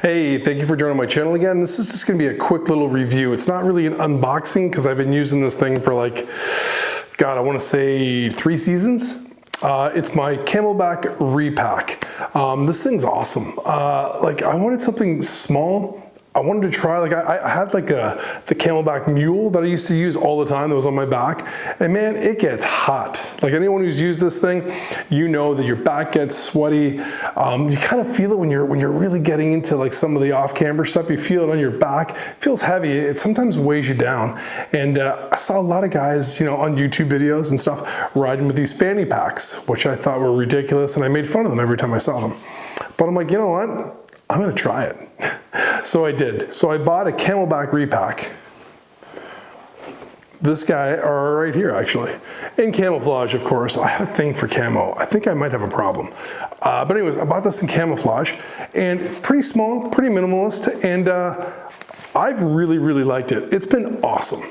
Hey, thank you for joining my channel again. This is just gonna be a quick little review. It's not really an unboxing because I've been using this thing for like, God, I wanna say 3 seasons. It's my Camelbak Repack. This thing's awesome. Like I wanted something small. I wanted to try, like I had like the Camelbak Mule that I used to use all the time that was on my back. And man, it gets hot. Like anyone who's used this thing, you know that your back gets sweaty. You kind of feel it when you're really getting into like some of the off-camber stuff. You feel it on your back. It feels heavy. It sometimes weighs you down. And I saw a lot of guys, on YouTube videos and stuff riding with these Fanny Packs, which I thought were ridiculous. And I made fun of them every time I saw them. But I'm like, you know what? I'm gonna try it. So I did. So I bought a Camelbak Repack. This guy, or right here actually, in camouflage, of course. I have a thing for camo. I think I might have a problem. But anyways, I bought this in camouflage, and pretty small, pretty minimalist, and I've really liked it. It's been awesome.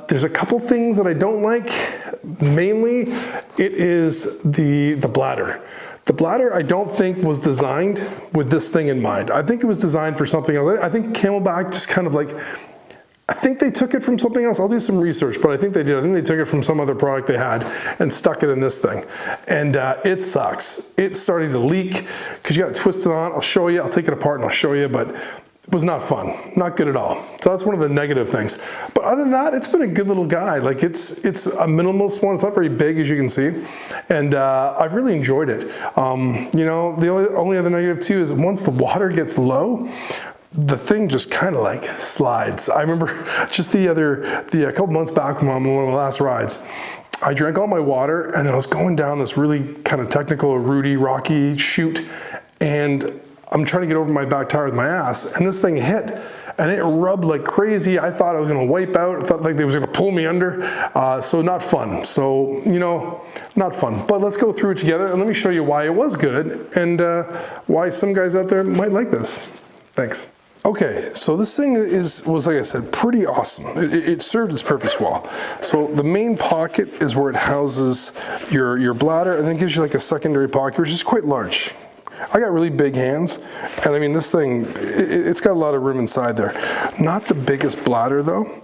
There's a couple things that I don't like. Mainly, it is the bladder. The bladder, I don't think was designed with this thing in mind. I think it was designed for something else. I think Camelbak just kind of like, I think they took it from something else. I'll do some research, but I think they did. I think they took it from some other product they had and stuck it in this thing. And it sucks. It's starting to leak because you got to twist it on. I'll show you. I'll take it apart and I'll show you, but it was not fun, not good at all. So that's one of the negative things. But other than that, it's been a good little guy. Like it's a minimalist one. It's not very big, as you can see, and I've really enjoyed it. The only other negative too is once the water gets low, the thing just kind of like slides. I remember just a couple months back on one of my last rides, I drank all my water and then I was going down this really kind of technical, rooty, rocky chute, and I'm trying to get over my back tire with my ass, and this thing hit, and it rubbed like crazy. I thought I was gonna wipe out. I thought like they was gonna pull me under. So not fun. So, not fun. But let's go through it together, and let me show you why it was good, and why some guys out there might like this. Thanks. Okay, so this thing was like I said, pretty awesome. It served its purpose well. So the main pocket is where it houses your bladder, and then it gives you like a secondary pocket, which is quite large. I got really big hands, and I mean this thing, it's got a lot of room inside there. Not the biggest bladder though.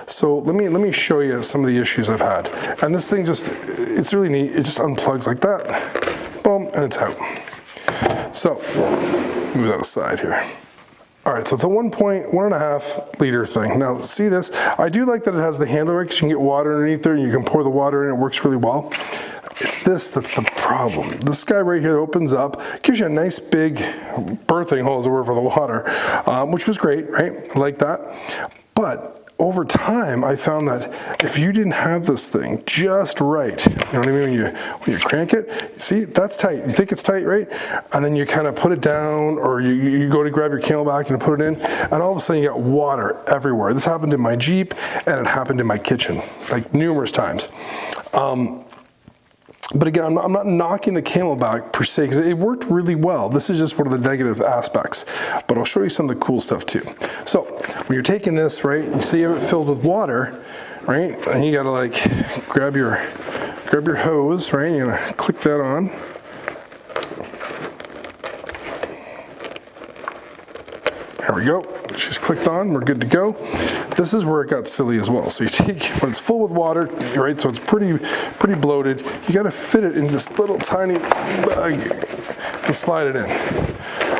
So let me show you some of the issues I've had. And this thing it's really neat. It just unplugs like that, boom, and it's out. So move that aside here. All right, so it's a 1.5 liter thing. Now see this, I do like that it has the handle because you can get water underneath there and you can pour the water in, it works really well. It's this that's the problem. This guy right here that opens up, gives you a nice big birthing hole, as it were, for the water, which was great, right? I like that. But over time, I found that if you didn't have this thing just right, you know what I mean? When you crank it, you see, that's tight. You think it's tight, right? And then you kind of put it down, or you go to grab your Camelbak and put it in, and all of a sudden you got water everywhere. This happened in my Jeep, and it happened in my kitchen, like numerous times. But again, I'm not knocking the Camelbak per se, because it worked really well. This is just one of the negative aspects. But I'll show you some of the cool stuff too. So when you're taking this, right, you see you have it filled with water, right? And you gotta like grab your hose, right? You're gonna click that on. There we go. She's clicked on, we're good to go. This is where it got silly as well. So you take, when it's full with water, right, so it's pretty bloated, you gotta fit it in this little tiny bag and slide it in.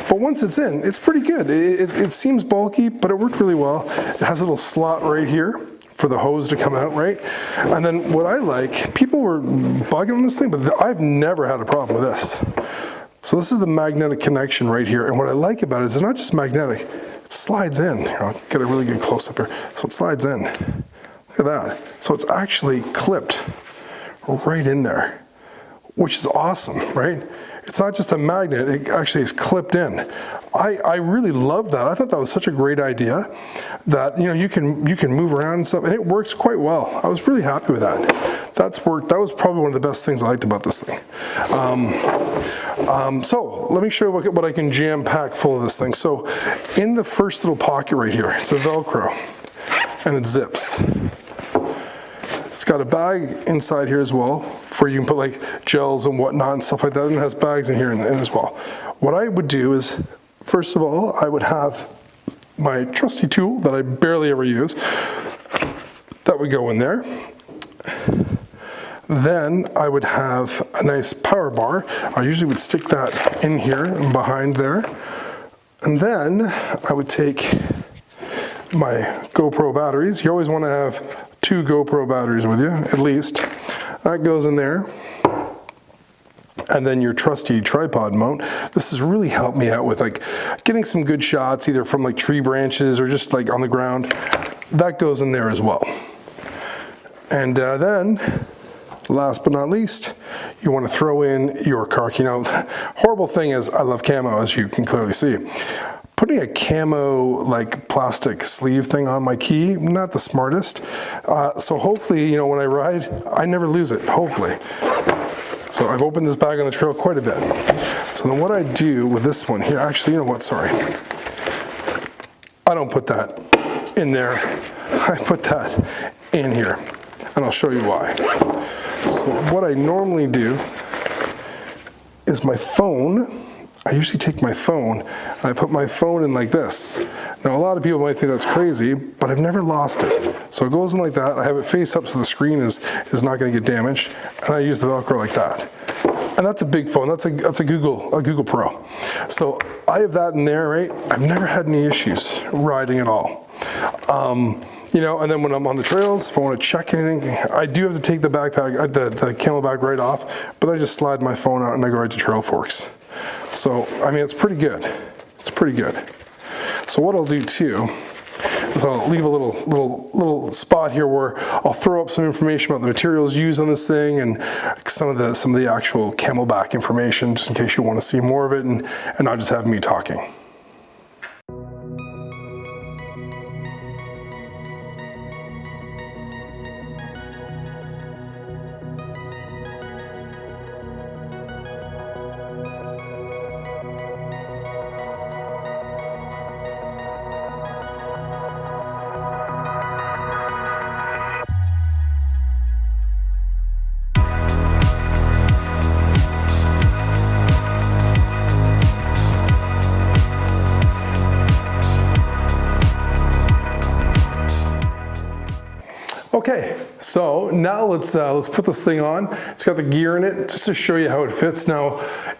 But once it's in, it's pretty good. It seems bulky, but it worked really well. It has a little slot right here for the hose to come out, right? And then what I like, people were bugging on this thing, but I've never had a problem with this. So this is the magnetic connection right here. And what I like about it is it's not just magnetic, it slides in. I'll get a really good close up here. So it slides in. Look at that. So it's actually clipped right in there, which is awesome, right? It's not just a magnet, it actually is clipped in. I really love that. I thought that was such a great idea that you can move around and stuff, and it works quite well. I was really happy with that. That was probably one of the best things I liked about this thing. So let me show you what I can jam pack full of this thing. So in the first little pocket right here, it's a Velcro, and it zips. It's got a bag inside here as well, where you can put like gels and whatnot and stuff like that, and it has bags in here and as well. What I would do is First of all, I would have my trusty tool that I barely ever use. That would go in there. Then I would have a nice power bar. I usually would stick that in here and behind there. And then I would take my GoPro batteries. You always want to have 2 GoPro batteries with you, at least. That goes in there. And then your trusty tripod mount. This has really helped me out with like getting some good shots, either from like tree branches or just like on the ground. That goes in there as well. And then, last but not least, you want to throw in your car key. Now, horrible thing is I love camo, as you can clearly see. Putting a camo like plastic sleeve thing on my key, not the smartest. So hopefully, you know, when I ride, I never lose it, hopefully. So I've opened this bag on the trail quite a bit. So then what I do with this one here, actually, you know what, sorry. I don't put that in there. I put that in here, and I'll show you why. So what I normally do is my phone, I usually take my phone and I put my phone in like this. Now a lot of people might think that's crazy, but I've never lost it. So it goes in like that. I have it face up so the screen is not going to get damaged, and I use the Velcro like that. And that's a big phone. That's a Google Pro. So I have that in there, right? I've never had any issues riding at all. You know, and then when I'm on the trails, if I want to check anything, I do have to take the backpack, the Camelbak right off, but I just slide my phone out and I go right to trail forks. So, I mean, it's pretty good. It's pretty good. So what I'll do too is I'll leave a little spot here where I'll throw up some information about the materials used on this thing and some of the actual Camelbak information, just in case you want to see more of it and not just have me talking. Okay, so now let's put this thing on. It's got the gear in it, just to show you how it fits. Now,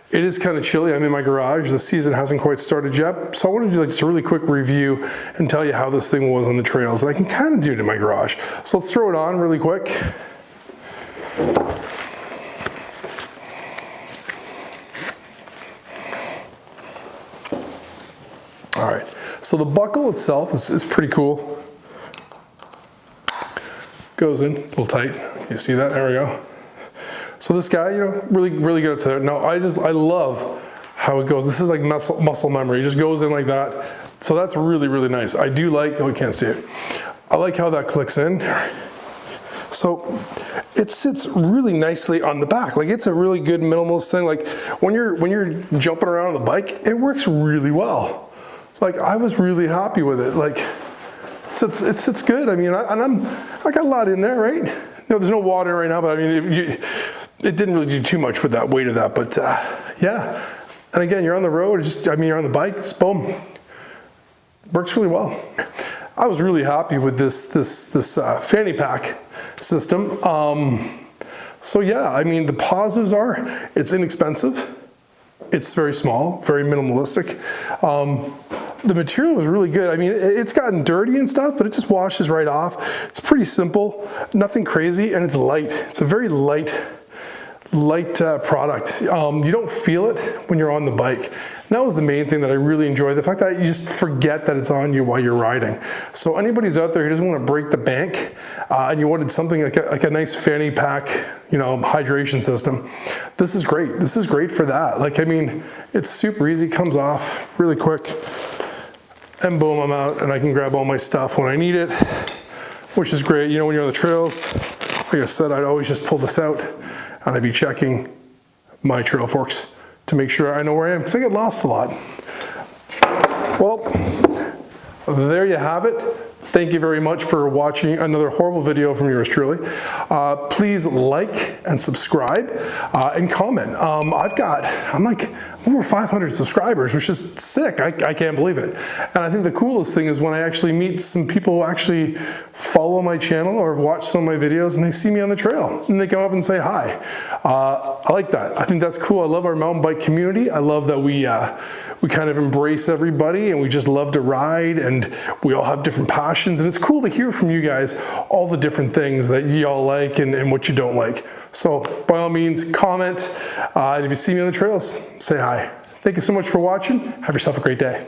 it is kind of chilly. I'm in my garage. The season hasn't quite started yet, so I want to do like just a really quick review and tell you how this thing was on the trails. And I can kind of do it in my garage. So let's throw it on really quick. All right, so the buckle itself is pretty cool. Goes in a little tight. You see that? There we go. So this guy, you know, really good up to there. Now I love how it goes. This is like muscle memory. It just goes in like that. So that's really nice. I do like, oh, you can't see it. I like how that clicks in. So it sits really nicely on the back. Like it's a really good minimalist thing. Like when you're jumping around on the bike, it works really well. Like I was really happy with it. Like it sits good. I mean, I got a lot in there, right? You know, there's no water right now, but I mean, it didn't really do too much with that weight of that. But yeah, and again, you're on the road. You're on the bike. Just boom, works really well. I was really happy with this Fanny Pack system. So yeah, I mean, the positives are it's inexpensive. It's very small, very minimalistic. The material was really good. I mean, it's gotten dirty and stuff, but it just washes right off. It's pretty simple, nothing crazy, and it's light. It's a very light product. You don't feel it when you're on the bike. And that was the main thing that I really enjoyed, the fact that you just forget that it's on you while you're riding. So anybody's out there who doesn't want to break the bank and you wanted something like a nice Fanny Pack, you know, hydration system, this is great. This is great for that. Like, I mean, it's super easy, comes off really quick, and boom, I'm out, and I can grab all my stuff when I need it, which is great. You know, when you're on the trails, like I said, I'd always just pull this out, and I'd be checking my trail forks to make sure I know where I am, because I get lost a lot. Well, there you have it. Thank you very much for watching another horrible video from yours truly. Please like and subscribe and comment. I'm like over 500 subscribers, which is sick. I can't believe it. And I think the coolest thing is when I actually meet some people who actually follow my channel or have watched some of my videos and they see me on the trail and they come up and say hi. I like that. I think that's cool. I love our mountain bike community. I love that we kind of embrace everybody and we just love to ride and we all have different passions. And it's cool to hear from you guys all the different things that y'all like and what you don't like. So by all means, comment. And if you see me on the trails, say hi. Thank you so much for watching. Have yourself a great day.